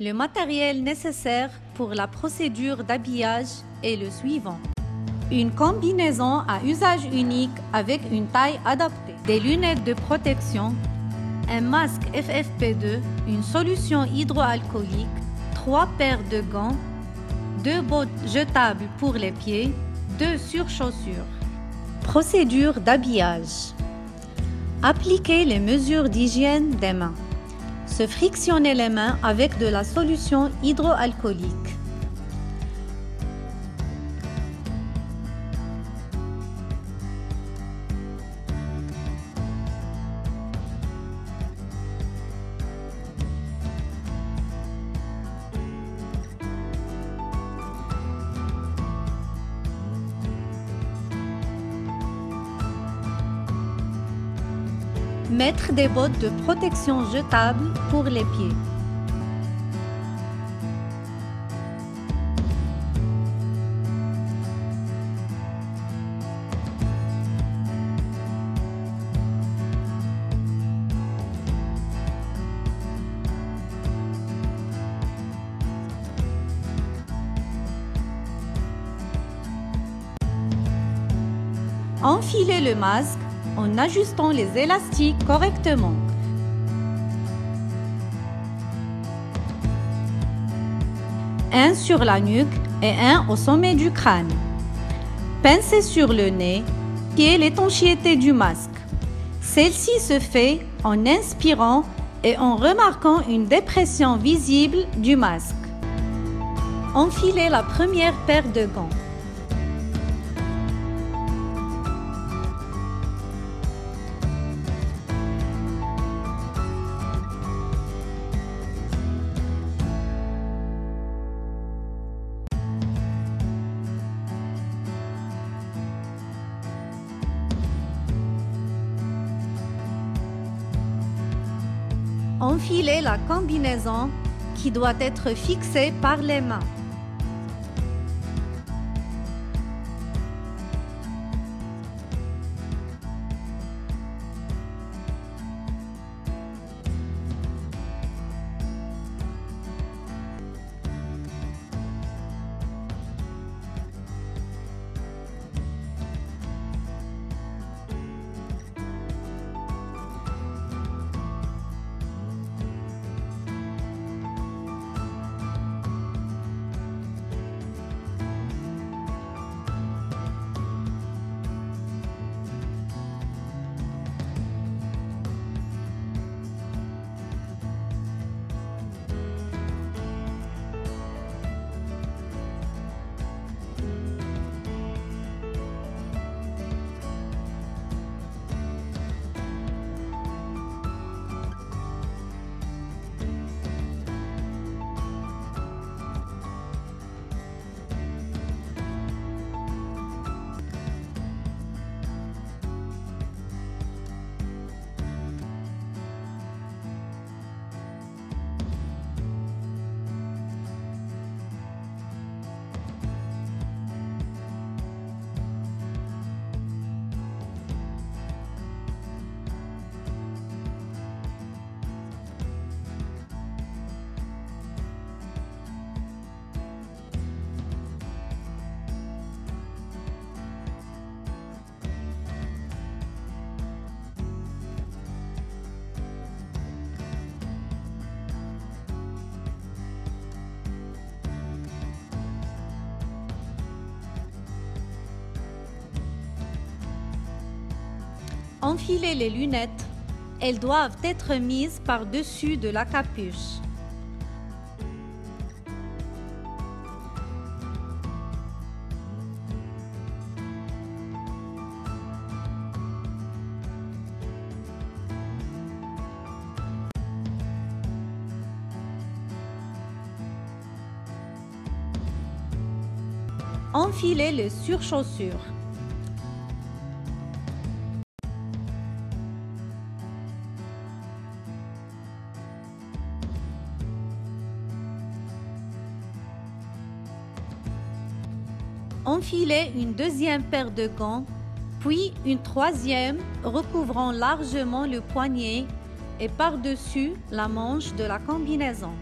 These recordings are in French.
Le matériel nécessaire pour la procédure d'habillage est le suivant. Une combinaison à usage unique avec une taille adaptée, des lunettes de protection, un masque FFP2, une solution hydroalcoolique, 3 paires de gants, 2 bottes jetables pour les pieds, 2 surchaussures. Procédure d'habillage. Appliquer les mesures d'hygiène des mains. Se frictionner les mains avec de la solution hydroalcoolique. Mettre des bottes de protection jetables pour les pieds. Enfiler le masque en ajustant les élastiques correctement. Un sur la nuque et un au sommet du crâne. Pincer sur le nez, qui est l'étanchéité du masque. Celle-ci se fait en inspirant et en remarquant une dépression visible du masque. Enfiler la première paire de gants. Enfiler la combinaison qui doit être fixée par les mains. Enfiler les lunettes. Elles doivent être mises par-dessus de la capuche. Enfiler les surchaussures. Enfiler une deuxième paire de gants, puis une troisième recouvrant largement le poignet et par-dessus la manche de la combinaison.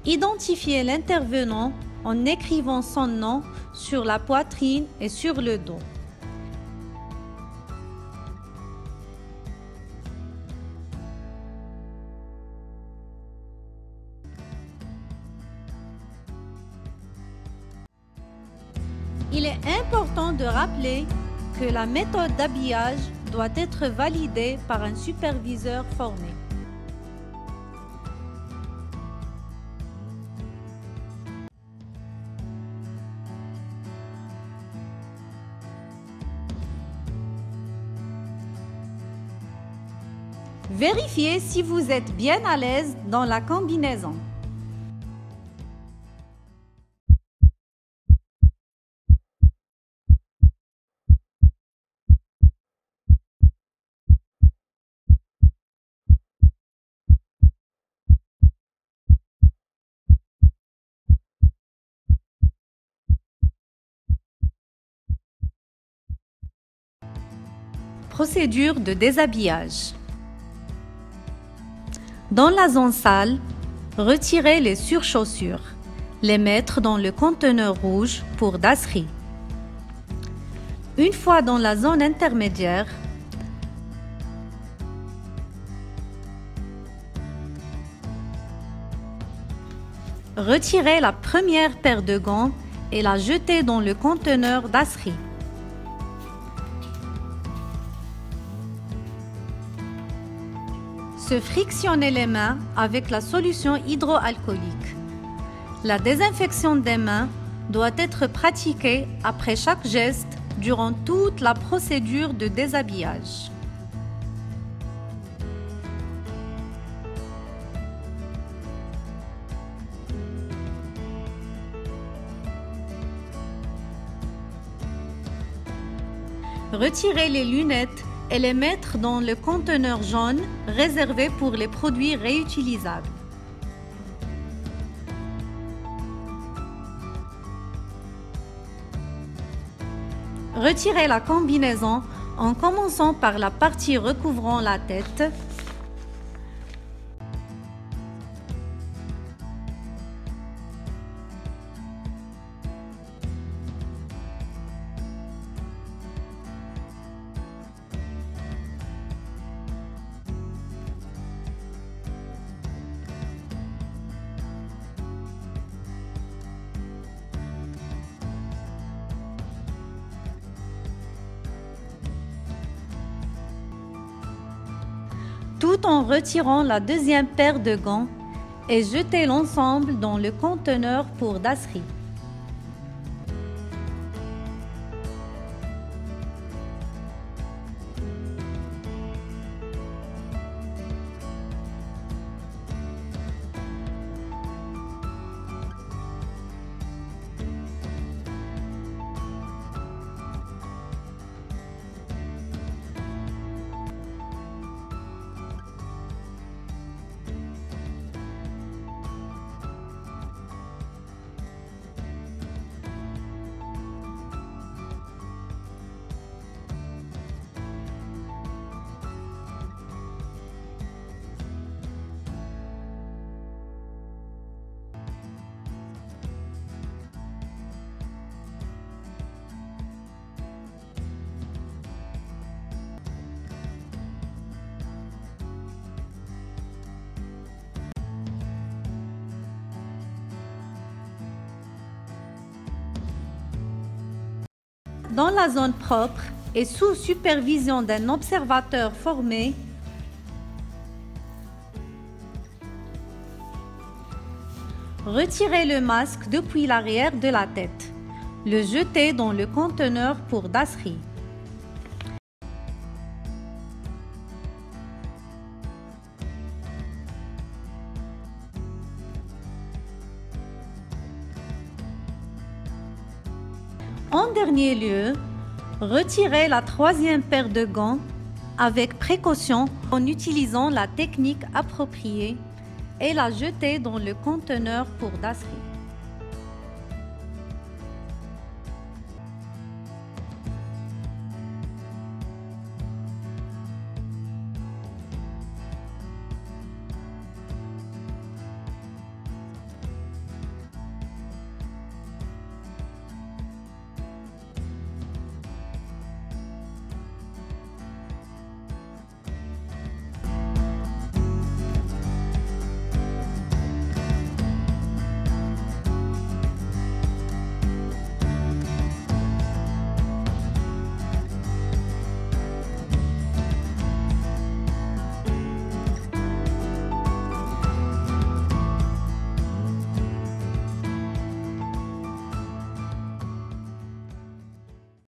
Identifiez l'intervenant en écrivant son nom sur la poitrine et sur le dos. Il est important de rappeler que la méthode d'habillage doit être validée par un superviseur formé. Vérifiez si vous êtes bien à l'aise dans la combinaison. Procédure de déshabillage. Dans la zone sale, retirez les surchaussures, les mettre dans le conteneur rouge pour dasserie. Une fois dans la zone intermédiaire, retirez la première paire de gants et la jetez dans le conteneur dasserie. Se frictionner les mains avec la solution hydroalcoolique. La désinfection des mains doit être pratiquée après chaque geste durant toute la procédure de déshabillage. Retirez les lunettes et les mettre dans le conteneur jaune réservé pour les produits réutilisables. Retirez la combinaison en commençant par la partie recouvrant la tête. Tout en retirant la deuxième paire de gants et jetez l'ensemble dans le conteneur pour dasserie. Dans la zone propre et sous supervision d'un observateur formé, retirez le masque depuis l'arrière de la tête. Le jetez dans le conteneur pour dasserie. En dernier lieu, retirez la troisième paire de gants avec précaution en utilisant la technique appropriée et la jetez dans le conteneur pour dasserie.